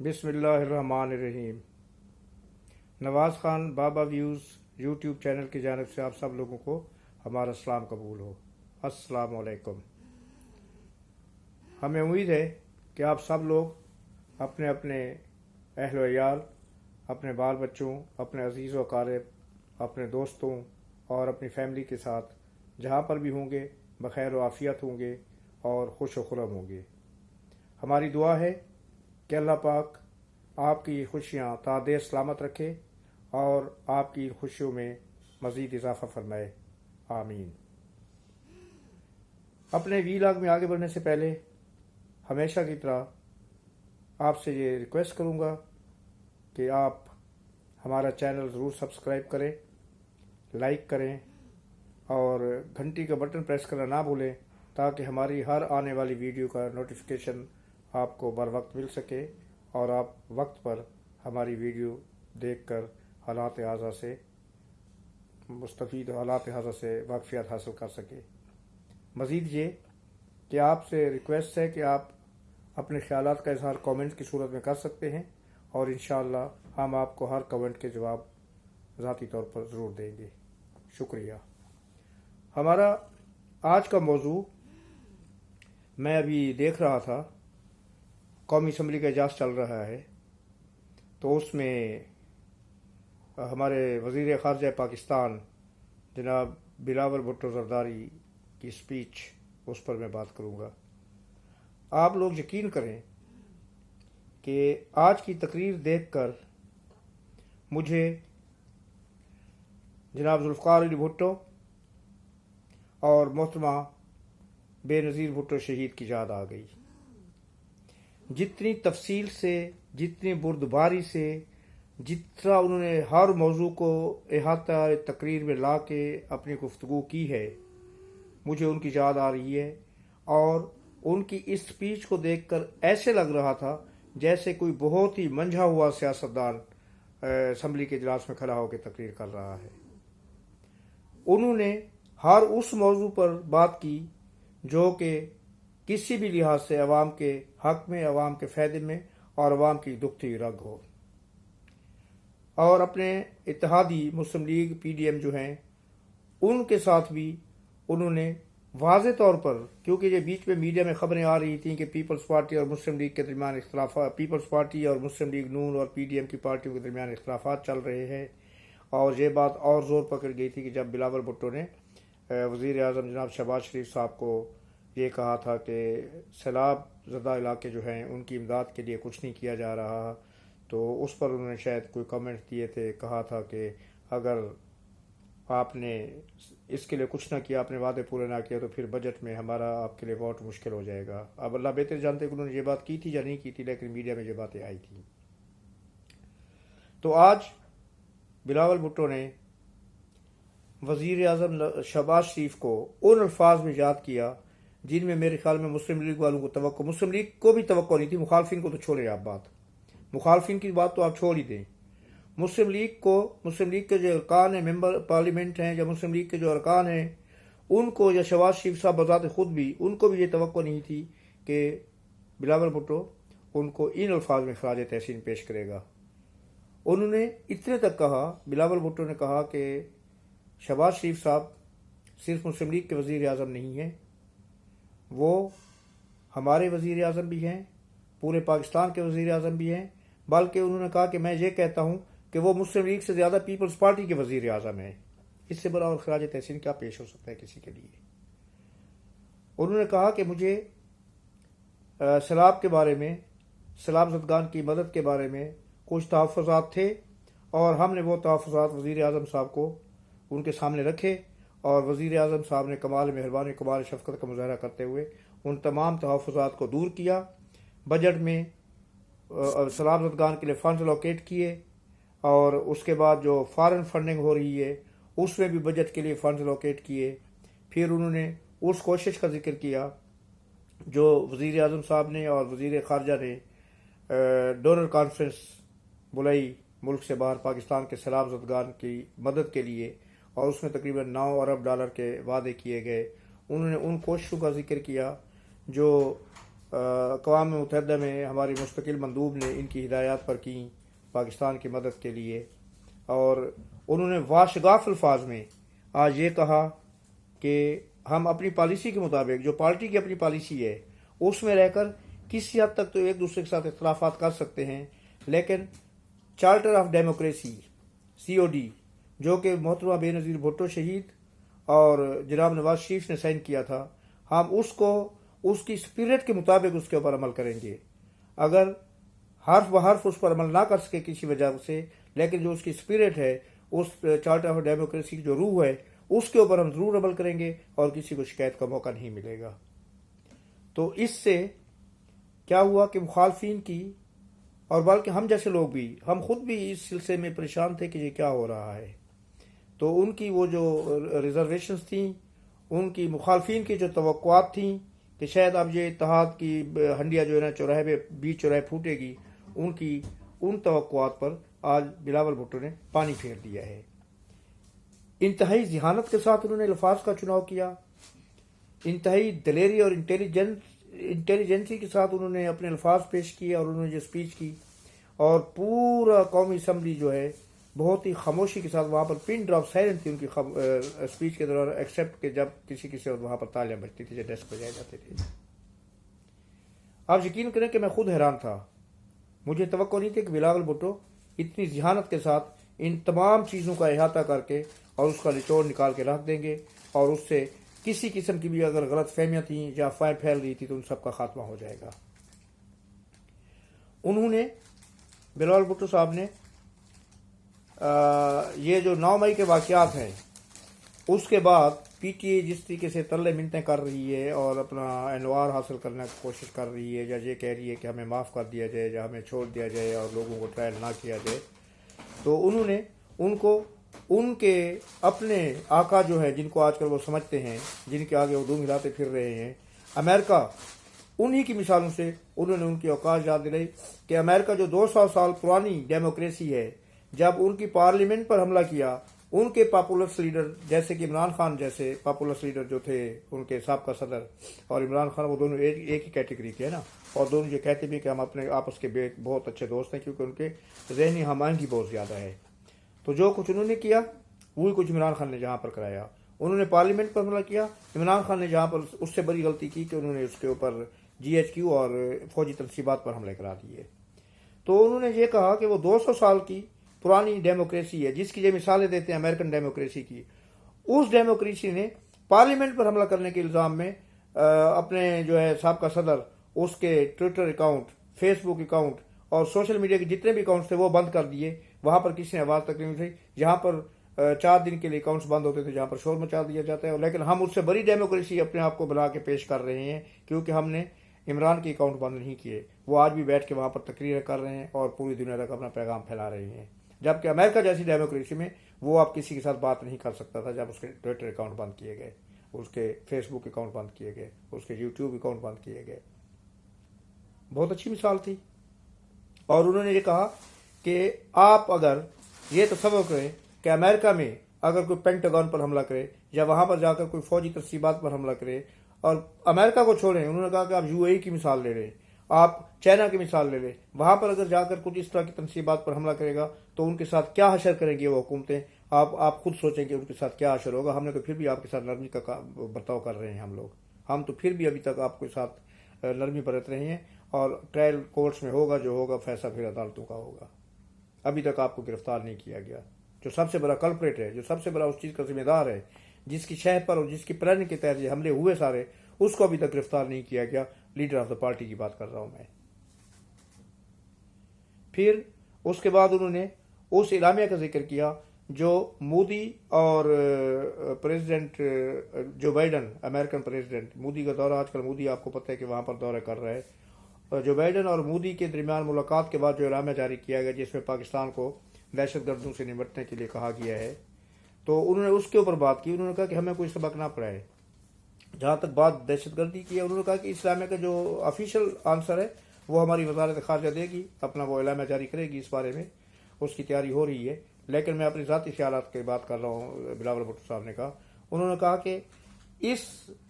بسم اللہ الرحمن الرحیم۔ نواز خان بابا ویوز یوٹیوب چینل کی جانب سے آپ سب لوگوں کو ہمارا سلام قبول ہو۔ السلام علیکم۔ ہمیں امید ہے کہ آپ سب لوگ اپنے اپنے اہل و عیال، اپنے بال بچوں، اپنے عزیز و اقارب، اپنے دوستوں اور اپنی فیملی کے ساتھ جہاں پر بھی ہوں گے بخیر و عافیت ہوں گے اور خوش و خرم ہوں گے۔ ہماری دعا ہے کہ اللہ پاک آپ کی خوشیاں تا دیر سلامت رکھے اور آپ کی خوشیوں میں مزید اضافہ فرمائے، آمین۔ اپنے ویلاگ میں آگے بڑھنے سے پہلے ہمیشہ کی طرح آپ سے یہ ریکویسٹ کروں گا کہ آپ ہمارا چینل ضرور سبسکرائب کریں، لائک کریں اور گھنٹی کا بٹن پریس کرنا نہ بھولیں تاکہ ہماری ہر آنے والی ویڈیو کا نوٹیفیکیشن آپ کو بر وقت مل سکے اور آپ وقت پر ہماری ویڈیو دیکھ کر حالات حاضر سے مستفید حالات حاضر سے واقفیت حاصل کر سکے۔ مزید یہ کہ آپ سے ریکویسٹ ہے کہ آپ اپنے خیالات کا اظہار کامنٹ کی صورت میں کر سکتے ہیں اور انشاءاللہ ہم آپ کو ہر کامنٹ کے جواب ذاتی طور پر ضرور دیں گے۔ شکریہ۔ ہمارا آج کا موضوع، میں ابھی دیکھ رہا تھا قومی اسمبلی کا اجلاس چل رہا ہے، تو اس میں ہمارے وزیر خارجہ پاکستان جناب بلاول بھٹو زرداری کی سپیچ، اس پر میں بات کروں گا۔ آپ لوگ یقین کریں کہ آج کی تقریر دیکھ کر مجھے جناب ذوالفقار علی بھٹو اور محترمہ بے نظیر بھٹو شہید کی یاد آ گئی۔ جتنی تفصیل سے، جتنی بردباری سے، جتنا انہوں نے ہر موضوع کو احاطہ تقریر میں لا کے اپنی گفتگو کی ہے، مجھے ان کی یاد آ رہی ہے اور ان کی اس سپیچ کو دیکھ کر ایسے لگ رہا تھا جیسے کوئی بہت ہی منجھا ہوا سیاستدان اسمبلی کے اجلاس میں کھڑا ہو کے تقریر کر رہا ہے۔ انہوں نے ہر اس موضوع پر بات کی جو کہ کسی بھی لحاظ سے عوام کے حق میں، عوام کے فائدے میں اور عوام کی دکھتی رگ ہو، اور اپنے اتحادی مسلم لیگ پی ڈی ایم جو ہیں ان کے ساتھ بھی انہوں نے واضح طور پر، کیونکہ یہ بیچ میں میڈیا میں خبریں آ رہی تھیں کہ پیپلز پارٹی اور مسلم لیگ کے درمیان اختلافات، پیپلز پارٹی اور مسلم لیگ نون اور پی ڈی ایم کی پارٹیوں کے درمیان اختلافات چل رہے ہیں، اور یہ بات اور زور پکڑ گئی تھی کہ جب بلاول بھٹو نے وزیر اعظم جناب شہباز شریف صاحب کو یہ کہا تھا کہ سیلاب زدہ علاقے جو ہیں ان کی امداد کے لیے کچھ نہیں کیا جا رہا، تو اس پر انہوں نے شاید کوئی کامنٹ دیے تھے، کہا تھا کہ اگر آپ نے اس کے لیے کچھ نہ کیا، اپنے وعدے پورے نہ کیا، تو پھر بجٹ میں ہمارا آپ کے لیے ووٹ مشکل ہو جائے گا۔ اب اللہ بہتر جانتے کہ انہوں نے یہ بات کی تھی یا نہیں کی تھی، لیکن میڈیا میں یہ باتیں آئی تھیں۔ تو آج بلاول بھٹو نے وزیر اعظم شہباز شریف کو ان الفاظ میں یاد کیا جن میں میرے خیال میں مسلم لیگ والوں کو توقع، مسلم لیگ کو بھی توقع نہیں تھی، مخالفین کو تو چھوڑیں آپ بات، مخالفین کی بات تو آپ چھوڑ ہی دیں۔ مسلم لیگ کو، مسلم لیگ کے جو ارکان ہیں، ممبر پارلیمنٹ ہیں یا مسلم لیگ کے جو ارکان ہیں، ان کو یا شہباز شریف صاحب بذات خود بھی، ان کو بھی یہ توقع نہیں تھی کہ بلاول بھٹو ان کو ان الفاظ میں خراج تحسین پیش کرے گا۔ انہوں نے اتنے تک کہا، بلاول بھٹو نے کہا کہ شہباز شریف صاحب صرف مسلم لیگ کے وزیر اعظم نہیں ہیں، وہ ہمارے وزیر اعظم بھی ہیں، پورے پاکستان کے وزیر اعظم بھی ہیں، بلکہ انہوں نے کہا کہ میں یہ کہتا ہوں کہ وہ مسلم لیگ سے زیادہ پیپلز پارٹی کے وزیر اعظم ہیں۔ اس سے بڑا اور خراج تحسین کیا پیش ہو سکتا ہے کسی کے لیے؟ انہوں نے کہا کہ مجھے سیلاب کے بارے میں، سیلاب زدگان کی مدد کے بارے میں کچھ تحفظات تھے اور ہم نے وہ تحفظات وزیر اعظم صاحب کو ان کے سامنے رکھے، اور وزیر اعظم صاحب نے کمال مہربانی، کمال شفقت کا مظاہرہ کرتے ہوئے ان تمام تحفظات کو دور کیا۔ بجٹ میں سیلاب زدگان کے لیے فنڈز لوکیٹ کیے، اور اس کے بعد جو فارن فنڈنگ ہو رہی ہے اس میں بھی بجٹ کے لیے فنڈز لوکیٹ کیے۔ پھر انہوں نے اس کوشش کا ذکر کیا جو وزیر اعظم صاحب نے اور وزیر خارجہ نے ڈونر کانفرنس بلائی ملک سے باہر پاکستان کے سیلاب زدگان کی مدد کے لیے، اور اس میں تقریباً 9 ارب ڈالر کے وعدے کیے گئے۔ انہوں نے ان کوششوں کا ذکر کیا جو اقوام متحدہ میں ہماری مستقل مندوب نے ان کی ہدایات پر کی پاکستان کی مدد کے لیے، اور انہوں نے واشگاف الفاظ میں آج یہ کہا کہ ہم اپنی پالیسی کے مطابق، جو پارٹی کی اپنی پالیسی ہے اس میں رہ کر کسی حد تک تو ایک دوسرے کے ساتھ اختلافات کر سکتے ہیں، لیکن چارٹر آف ڈیموکریسی COD جو کہ محترمہ بے نظیر بھٹو شہید اور جناب نواز شریف نے سائن کیا تھا، ہم اس کو اس کی اسپرٹ کے مطابق اس کے اوپر عمل کریں گے۔ اگر حرف بحرف اس پر عمل نہ کر سکے کسی وجہ سے، لیکن جو اس کی اسپرٹ ہے، اس چارٹر آف ڈیموکریسی کی جو روح ہے، اس کے اوپر ہم ضرور عمل کریں گے اور کسی کو شکایت کا موقع نہیں ملے گا۔ تو اس سے کیا ہوا کہ مخالفین کی، اور بلکہ ہم جیسے لوگ بھی، ہم خود بھی اس سلسلے میں پریشان تھے کہ یہ کیا ہو رہا ہے۔ تو ان کی وہ جو ریزرویشنز تھیں، ان کی مخالفین کی جو توقعات تھیں کہ شاید اب یہ اتحاد کی ہنڈیا جو ہے نا چوراہے پہ 20 چوراہے پھوٹے گی، ان توقعات پر آج بلاول بھٹو نے پانی پھیر دیا ہے۔ انتہائی ذہانت کے ساتھ انہوں نے الفاظ کا چناؤ کیا، انتہائی دلیری اور انٹیلیجنسی کے ساتھ انہوں نے اپنے الفاظ پیش کیے، اور انہوں نے جو اسپیچ کی، اور پورا قومی اسمبلی جو ہے بہت ہی خاموشی کے ساتھ، وہاں پر پن ڈراپ سائلنٹ تھی ان کی اسپیچ کے دوران، ایکسیپٹ کہ جب کسی وہاں پر تالیاں بجتی تھی، جب ڈیسک بجائے جاتے تھے۔ آپ یقین کریں کہ میں خود حیران تھا، مجھے توقع نہیں تھی کہ بلاول بھٹو اتنی ذہانت کے ساتھ ان تمام چیزوں کا احاطہ کر کے اور اس کا نچوڑ نکال کے رکھ دیں گے، اور اس سے کسی قسم کی بھی اگر غلط فہمیاں تھیں یا افواہیں پھیل رہی تھی تو ان سب کا خاتمہ ہو جائے گا۔ انہوں نے، بلاول بھٹو صاحب نے، یہ جو 9 مئی کے واقعات ہیں اس کے بعد PTI جس طریقے سے ترلے منتیں کر رہی ہے اور اپنا انوار حاصل کرنے کی کوشش کر رہی ہے، یا یہ کہہ رہی ہے کہ ہمیں معاف کر دیا جائے یا ہمیں چھوڑ دیا جائے اور لوگوں کو ٹرائل نہ کیا جائے، تو انہوں نے ان کو ان کے اپنے آقا جو ہے، جن کو آج کل وہ سمجھتے ہیں، جن کے آگے وہ دم ہلاتے پھر رہے ہیں، امریکہ، انہی کی مثالوں سے انہوں نے ان کی اوقات یاد دلائی کہ امریکہ جو 200 سال پرانی ڈیموکریسی ہے، جب ان کی پارلیمنٹ پر حملہ کیا، ان کے پاپولرس لیڈر جیسے کہ عمران خان جیسے پاپولرس لیڈر جو تھے، ان کے سابقہ صدر اور عمران خان، وہ دونوں ایک ہی کیٹیگری کے ہیں نا، اور دونوں یہ کہتے بھی کہ ہم اپنے آپس کے بہت اچھے دوست ہیں، کیونکہ ان کے ذہنی ہم آہنگی بہت زیادہ ہے۔ تو جو کچھ انہوں نے کیا وہی کچھ عمران خان نے جہاں پر کرایا، انہوں نے پارلیمنٹ پر حملہ کیا، عمران خان نے جہاں پر اس سے بڑی غلطی کی کہ انہوں نے اس کے اوپر GHQ اور فوجی تنصیبات پر حملے کرا دیے۔ تو انہوں نے یہ کہا کہ وہ 200 سال کی پرانی ڈیموکریسی ہے، جس کی یہ مثالیں دیتے ہیں امریکن ڈیموکریسی کی، اس ڈیموکریسی نے پارلیمنٹ پر حملہ کرنے کے الزام میں اپنے جو ہے سابقہ صدر، اس کے ٹویٹر اکاؤنٹ، فیس بک اکاؤنٹ اور سوشل میڈیا کے جتنے بھی اکاؤنٹس تھے وہ بند کر دیے۔ وہاں پر کسی نے آواز تک نہیں اٹھائی، جہاں پر 4 دن کے لیے اکاؤنٹس بند ہوتے تھے، جہاں پر شور مچا دیا جاتا ہے، لیکن ہم اس سے بڑی ڈیموکریسی اپنے آپ کو بنا کے پیش کر رہے ہیں، کیونکہ ہم نے عمران کے اکاؤنٹ بند نہیں کیے، وہ آج بھی بیٹھ کے وہاں پر تقریر کر رہے ہیں اور پوری دنیا تک اپنا پیغام پھیلا رہے ہیں، جبکہ امریکہ جیسی ڈیموکریسی میں وہ آپ کسی کے ساتھ بات نہیں کر سکتا تھا جب اس کے ٹویٹر اکاؤنٹ بند کیے گئے، اس کے فیس بک اکاؤنٹ بند کیے گئے، اس کے YouTube اکاؤنٹ بند کیے گئے۔ بہت اچھی مثال تھی۔ اور انہوں نے یہ کہا کہ آپ اگر یہ تصور کریں کہ امریکہ میں اگر کوئی پینٹاگون پر حملہ کرے یا وہاں پر جا کر کوئی فوجی تنصیبات پر حملہ کرے، اور امریکہ کو چھوڑیں، انہوں نے کہا کہ آپ UAE کی مثال لے لیں، آپ چائنا کی مثال لے لیں، وہاں پر اگر جا کر کچھ اس طرح کی تنصیبات پر حملہ کرے گا تو ان کے ساتھ کیا حشر کریں گے وہ حکومتیں، آپ خود سوچیں کہ ان کے ساتھ کیا حشر ہوگا۔ ہم نے تو پھر بھی آپ کے ساتھ نرمی کا برتاؤ کر رہے ہیں، ہم تو پھر بھی ابھی تک آپ کے ساتھ نرمی برت رہے ہیں، اور ٹرائل کورٹس میں ہوگا جو ہوگا، فیصلہ پھر عدالتوں کا ہوگا۔ ابھی تک آپ کو گرفتار نہیں کیا گیا، جو سب سے بڑا کلپریٹ ہے، جو سب سے بڑا اس چیز کا ذمہ دار ہے، جس کی شہ پر اور جس کی پلاننگ کے تحت یہ حملے ہوئے سارے، اس کو ابھی تک گرفتار نہیں کیا گیا۔ لیڈر آف دا پارٹی کی بات کر رہا ہوں میں۔ پھر اس کے بعد انہوں نے اس اعلامیہ کا ذکر کیا جو مودی اور president Joe Biden, American president, Modi کا دورہ، آج کل مودی آپ کو پتہ ہے کہ وہاں پر دورہ کر رہا ہے، جو بائیڈن اور مودی کے درمیان ملاقات کے بعد جو اعلامیہ جاری کیا گیا، جس میں پاکستان کو دہشت گردوں سے نمٹنے کے لیے کہا گیا ہے، تو انہوں نے اس کے اوپر بات کی۔ انہوں نے کہا کہ ہمیں کوئی سبق نہ پڑھائے۔ جہاں تک بات دہشت گردی کی ہے، انہوں نے کہا کہ اسلامیہ کا جو آفیشیل آنسر ہے وہ ہماری وزارت خارجہ دے گی، اپنا وہ اعلامیہ جاری کرے گی، اس بارے میں اس کی تیاری ہو رہی ہے، لیکن میں اپنی ذاتی خیالات کی بات کر رہا ہوں۔ بلاول بھٹو صاحب نے کہا، انہوں نے کہا کہ اس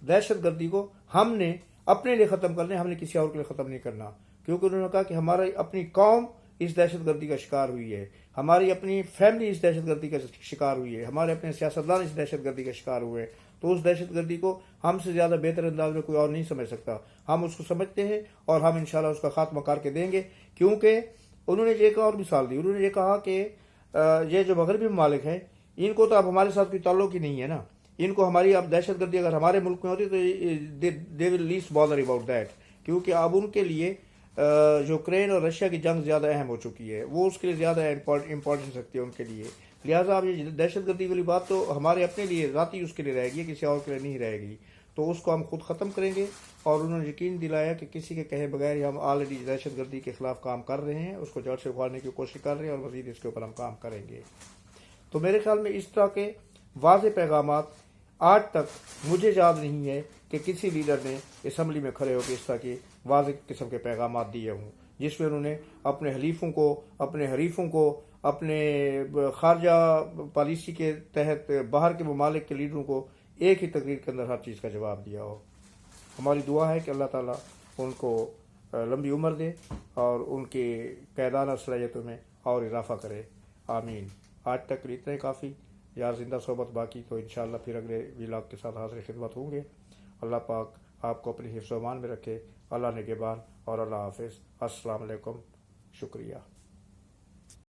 دہشت گردی کو ہم نے اپنے لیے ختم کرنے، ہم نے کسی اور کے لیے ختم نہیں کرنا، کیونکہ انہوں نے کہا کہ ہماری اپنی قوم اس دہشت گردی کا شکار ہوئی ہے، ہماری اپنی فیملی اس دہشت گردی کا شکار ہوئی ہے، ہمارے اپنے سیاستدان اس دہشت گردی کا شکار ہوئے، تو اس دہشت گردی کو ہم سے زیادہ بہتر انداز میں کوئی اور نہیں سمجھ سکتا، ہم اس کو سمجھتے ہیں اور ہم انشاءاللہ اس کا خاتمہ کر کے دیں گے۔ کیونکہ انہوں نے ایک اور مثال دی، انہوں نے یہ کہا کہ یہ جو مغربی ممالک ہیں ان کو تو اب ہمارے ساتھ کوئی تعلق ہی نہیں ہے نا، ان کو ہماری اب دہشت گردی اگر ہمارے ملک میں ہوتی تو دے ول لیسٹ بادر اباؤٹ دیٹ، کیونکہ اب ان کے لیے جو یوکرین اور رشیا کی جنگ زیادہ اہم ہو چکی ہے، وہ اس کے لیے زیادہ امپورٹنس رکھتی ہے ان کے لیے، لہٰذا اب یہ دہشت گردی والی بات تو ہمارے اپنے لیے ذاتی اس کے لیے رہے گی، کسی اور کے لیے نہیں رہے گی، تو اس کو ہم خود ختم کریں گے۔ اور انہوں نے یقین دلایا کہ کسی کے کہے بغیر ہی ہم آلریڈی دہشت گردی کے خلاف کام کر رہے ہیں، اس کو جڑ سے اکھاڑنے کی کوشش کر رہے ہیں اور مزید اس کے اوپر ہم کام کریں گے۔ تو میرے خیال میں اس طرح کے واضح پیغامات آج تک مجھے یاد نہیں ہے کہ کسی لیڈر نے اسمبلی میں کھڑے ہو کے اس طرح کے واضح قسم کے پیغامات دیے ہوں، جس میں انہوں نے اپنے حلیفوں کو، اپنے حریفوں کو، اپنے خارجہ پالیسی کے تحت باہر کے ممالک کے لیڈروں کو ایک ہی تقریر کے اندر ہر چیز کا جواب دیا ہو۔ ہماری دعا ہے کہ اللہ تعالیٰ ان کو لمبی عمر دے اور ان کی قیادانہ صلاحیتوں میں اور اضافہ کرے، آمین۔ آج تک کے لیے اتنا ہی کافی، یار زندہ صحبت باقی، تو انشاءاللہ پھر اگلے ولاگ کے ساتھ حاضر خدمت ہوں گے۔ اللہ پاک آپ کو اپنی حفظ و امان میں رکھے، اللہ نگہبان اور اللہ حافظ۔ السلام علیکم، شکریہ۔